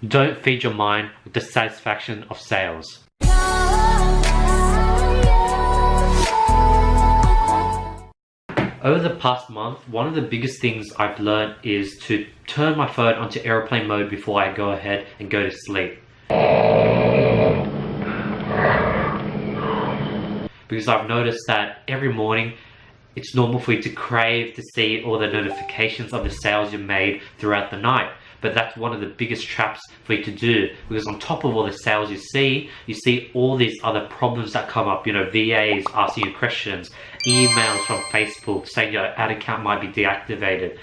Don't feed your mind with the satisfaction of sales. Over the past month, one of the biggest things I've learned is to turn my phone onto airplane mode before I go ahead and go to sleep. Because I've noticed that every morning, it's normal for you to crave to see all the notifications of the sales you made throughout the night. But that's one of the biggest traps for you to do, because on top of all the sales you see all these other problems that come up. You know, VAs asking you questions, emails from Facebook saying your ad account might be deactivated.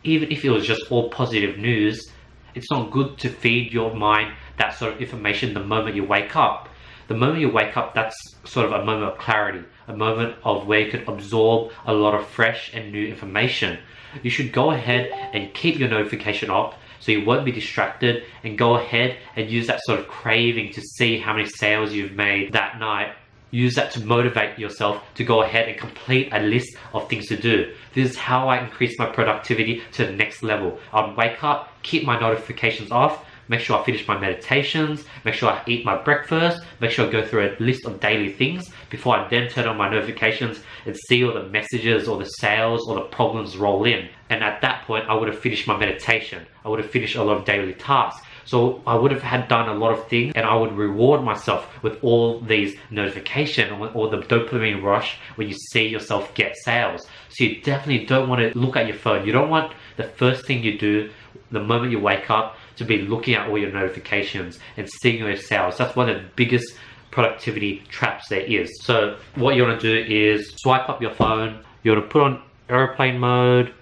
Even if it was just all positive news, it's not good to feed your mind that sort of information the moment you wake up. The moment you wake up, that's sort of a moment of clarity, a moment of where you can absorb a lot of fresh and new information. You should go ahead and keep your notification off so you won't be distracted, and go ahead and use that sort of craving to see how many sales you've made that night. Use that to motivate yourself to go ahead and complete a list of things to do. This is how I increase my productivity to the next level. I'd wake up, keep my notifications off, make sure I finish my meditations, make sure I eat my breakfast, make sure I go through a list of daily things before I then turn on my notifications and see all the messages or the sales or the problems roll in. And at that point, I would have finished my meditation. I would have finished a lot of daily tasks. So I would have done a lot of things, and I would reward myself with all these notifications or the dopamine rush when you see yourself get sales. So you definitely don't want to look at your phone. You don't want the first thing you do the moment you wake up to be looking at all your notifications and seeing your sales. That's one of the biggest productivity traps there is. So what you want to do is swipe up your phone. You want to put on airplane mode,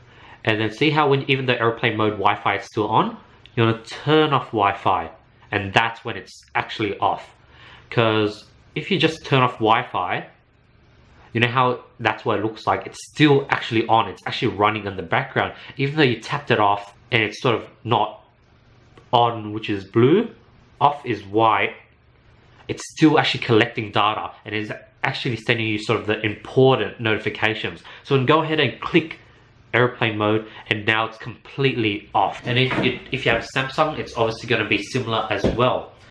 and then see how when even the airplane mode Wi-Fi is still on, you want to turn off Wi-Fi, and that's when it's actually off. Because if you just turn off Wi-Fi, you know how that's what it looks like. It's still actually on. It's actually running in the background. Even though you tapped it off and it's sort of not on, which is blue, off is white, it's still actually collecting data and is actually sending you sort of the important notifications. So then go ahead and click airplane mode, and now it's completely off. And if you have Samsung, it's obviously going to be similar as well.